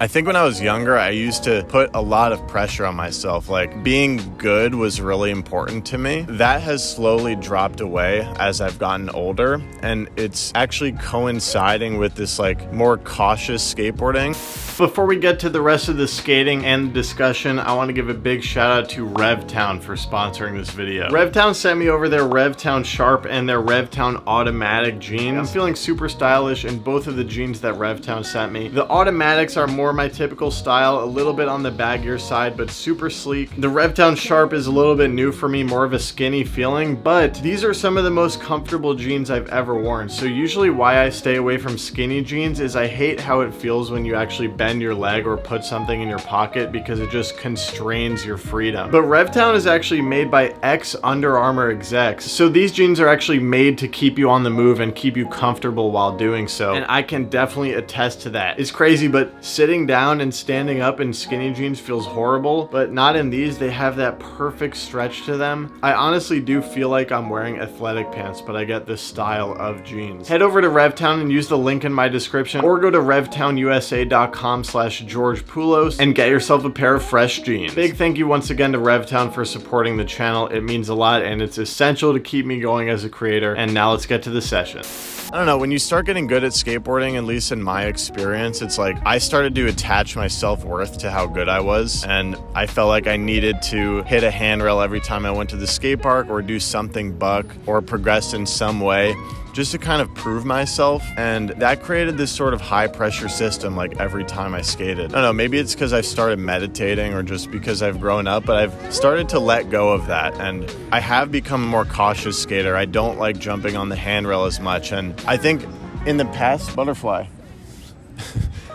I think when I was younger, I used to put a lot of pressure on myself. Like, being good was really important to me. That has slowly dropped away as I've gotten older, and it's actually coinciding with this like more cautious skateboarding. Before we get to the rest of the skating and discussion, I want to give a big shout out to 𝓉𝒽𝒺 for sponsoring this video. 𝓉𝒽𝒺 sent me over their 𝓉𝒽𝒺 Sharp and their 𝓉𝒽𝒺 Automatic jeans. I'm feeling super stylish in both of the jeans that 𝓉𝒽𝒺 sent me. The automatics are more my typical style, a little bit on the baggier side, but super sleek. The 𝓉𝒽𝒺 Sharp is a little bit new for me, more of a skinny feeling, but these are some of the most comfortable jeans I've ever worn. So usually why I stay away from skinny jeans is I hate how it feels when you actually bend your leg or put something in your pocket because it just constrains your freedom. But 𝓉𝒽𝒺 is actually made by ex-Under Armour execs, so these jeans are actually made to keep you on the move and keep you comfortable while doing so, and I can definitely attest to that. It's crazy, but sitting down and standing up in skinny jeans feels horrible, but not in these. They have that perfect stretch to them. I honestly do feel like I'm wearing athletic pants, but I get this style of jeans. Head over to 𝓉𝒽𝒺 and use the link in my description, or go to 𝓉𝒽𝒺usa.com/GeorgePoulos and get yourself a pair of fresh jeans. Big thank you once again to 𝓉𝒽𝒺 for supporting the channel. It means a lot and it's essential to keep me going as a creator. And now let's get to the session. I don't know, when you start getting good at skateboarding, at least in my experience, it's like I started to attach my self-worth to how good I was, and I felt like I needed to hit a handrail every time I went to the skate park or do something buck or progress in some way, just to kind of prove myself. And that created this sort of high pressure system like every time I skated. I don't know, maybe it's because I've started meditating or just because I've grown up, but I've started to let go of that, and I have become a more cautious skater. I don't like jumping on the handrail as much, and I think in the past, butterfly.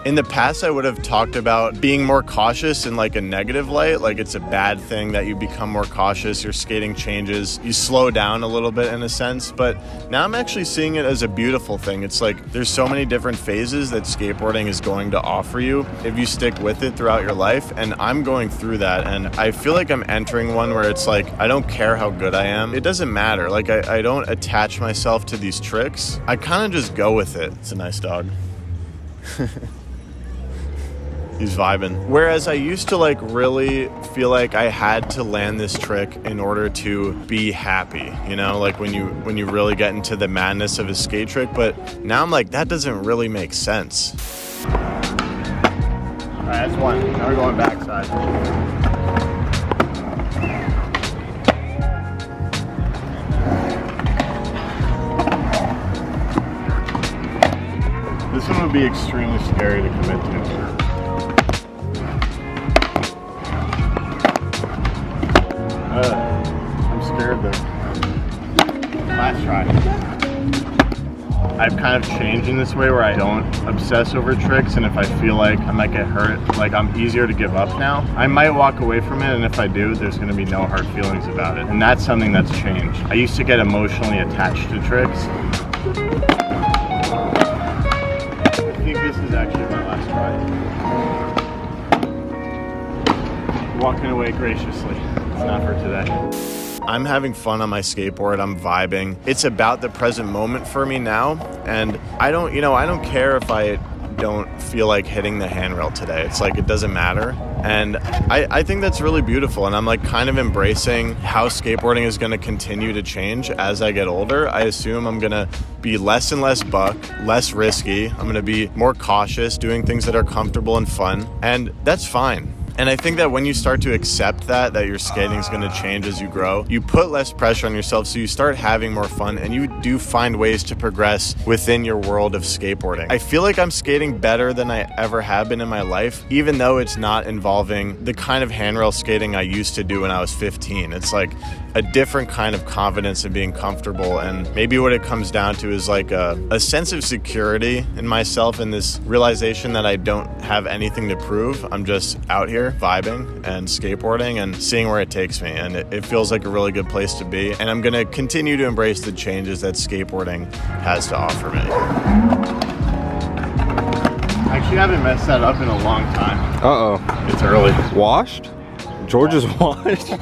In the past, I would have talked about being more cautious in like a negative light, like it's a bad thing that you become more cautious, your skating changes, you slow down a little bit in a sense, but now I'm actually seeing it as a beautiful thing. It's like there's so many different phases that skateboarding is going to offer you if you stick with it throughout your life, and I'm going through that, and I feel like I'm entering one where it's like I don't care how good I am. It doesn't matter. Like I don't attach myself to these tricks. I kind of just go with it. It's a nice dog. He's vibing. Whereas I used to like really feel like I had to land this trick in order to be happy, you know, like when you really get into the madness of a skate trick. But now I'm like, that doesn't really make sense. All right, that's one. Now we're going backside. This one would be extremely scary to commit to. I'm scared though. Last try. I've kind of changed in this way where I don't obsess over tricks, and if I feel like I might get hurt, like I'm easier to give up now. I might walk away from it, and if I do, there's gonna be no hard feelings about it. And that's something that's changed. I used to get emotionally attached to tricks. I think this is actually my last try. Walking away graciously. It's not for today. I'm having fun on my skateboard. I'm vibing. It's about the present moment for me now, and I don't care if I don't feel like hitting the handrail today. It's like it doesn't matter, and I think that's really beautiful, and I'm like kind of embracing how skateboarding is going to continue to change as I get older. I assume I'm going to be less and less buck, less risky. I'm going to be more cautious, doing things that are comfortable and fun, and that's fine. And I think that when you start to accept that your skating is going to change as you grow, you put less pressure on yourself, so you start having more fun, and you do find ways to progress within your world of skateboarding. I feel like I'm skating better than I ever have been in my life, even though it's not involving the kind of handrail skating I used to do when I was 15. It's like a different kind of confidence and being comfortable, and maybe what it comes down to is like a sense of security in myself, and this realization that I don't have anything to prove. I'm just out here vibing and skateboarding and seeing where it takes me, and it feels like a really good place to be, and I'm gonna continue to embrace the changes that skateboarding has to offer me. I actually haven't messed that up in a long time. Uh-oh. It's early. Washed? George is washed?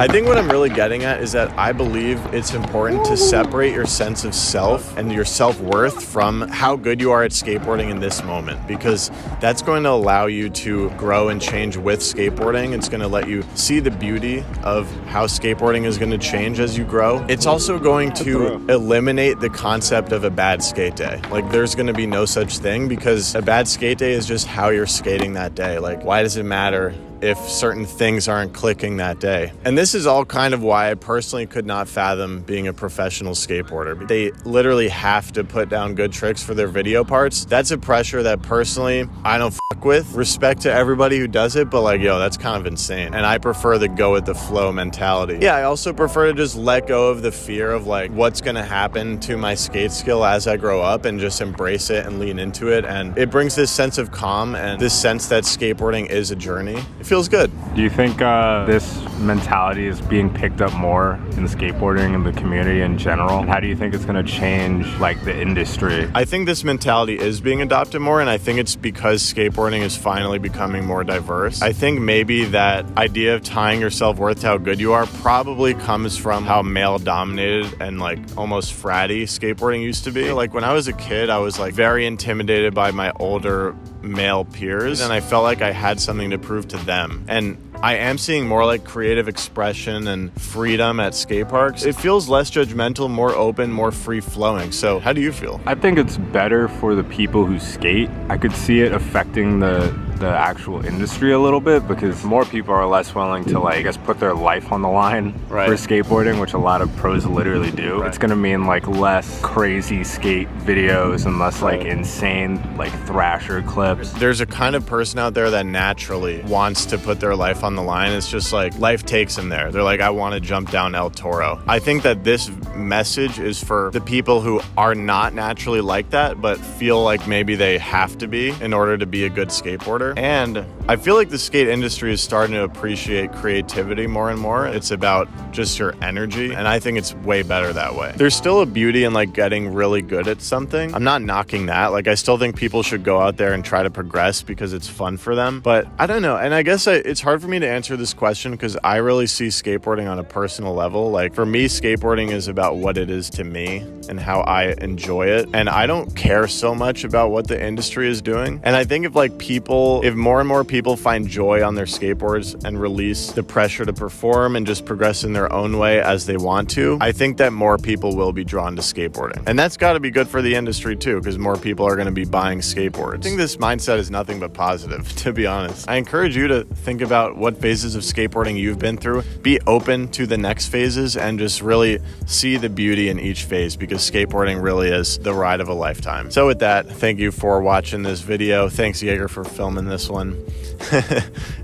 I think what I'm really getting at is that I believe it's important to separate your sense of self and your self-worth from how good you are at skateboarding in this moment, because that's going to allow you to grow and change with skateboarding. It's going to let you see the beauty of how skateboarding is going to change as you grow. It's also going to eliminate the concept of a bad skate day. Like, there's going to be no such thing, because a bad skate day is just how you're skating that day. Like, why does it matter if certain things aren't clicking that day? And this is all kind of why I personally could not fathom being a professional skateboarder. They literally have to put down good tricks for their video parts. That's a pressure that personally I don't fuck with. Respect to everybody who does it, but like, yo, that's kind of insane. And I prefer the go with the flow mentality. Yeah, I also prefer to just let go of the fear of like what's gonna happen to my skate skill as I grow up, and just embrace it and lean into it. And it brings this sense of calm and this sense that skateboarding is a journey. It feels good. Do you think this mentality is being picked up more in skateboarding and the community in general? And how do you think it's going to change like the industry? I think this mentality is being adopted more, and I think it's because skateboarding is finally becoming more diverse. I think maybe that idea of tying your self-worth to how good you are probably comes from how male-dominated and like almost fratty skateboarding used to be. Like, when I was a kid, I was like very intimidated by my older male peers, and I felt like I had something to prove to them. And I am seeing more like creative expression and freedom at skate parks. It feels less judgmental, more open, more free-flowing. So how do you feel? I think it's better for the people who skate. I could see it affecting the actual industry a little bit, because more people are less willing to like, I guess, put their life on the line for skateboarding, which a lot of pros literally do. It's gonna mean like less crazy skate videos and less like insane like thrasher clips. There's a kind of person out there that naturally wants to put their life on the line. It's just like life takes them there. They're like, I want to jump down El Toro. I think that this message is for the people who are not naturally like that, but feel like maybe they have to be in order to be a good skateboarder. And I feel like the skate industry is starting to appreciate creativity more and more. It's about just your energy, and I think it's way better that way. There's still a beauty in like getting really good at something. I'm not knocking that. Like, I still think people should go out there and try to progress because it's fun for them. But I don't know. And I guess it's hard for me to answer this question, because I really see skateboarding on a personal level. Like, for me, skateboarding is about what it is to me and how I enjoy it. And I don't care so much about what the industry is doing. And I think if more and more people find joy on their skateboards and release the pressure to perform and just progress in their own way as they want to, I think that more people will be drawn to skateboarding. And that's got to be good for the industry too, because more people are going to be buying skateboards. I think this mindset is nothing but positive, to be honest. I encourage you to think about what phases of skateboarding you've been through. Be open to the next phases and just really see the beauty in each phase, because skateboarding really is the ride of a lifetime. So with that, thank you for watching this video. Thanks, Jaeger, for filming this one.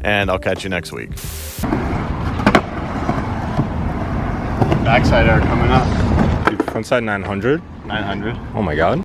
And I'll catch you next week. Backside air coming up. Frontside 900? 900. Oh my god.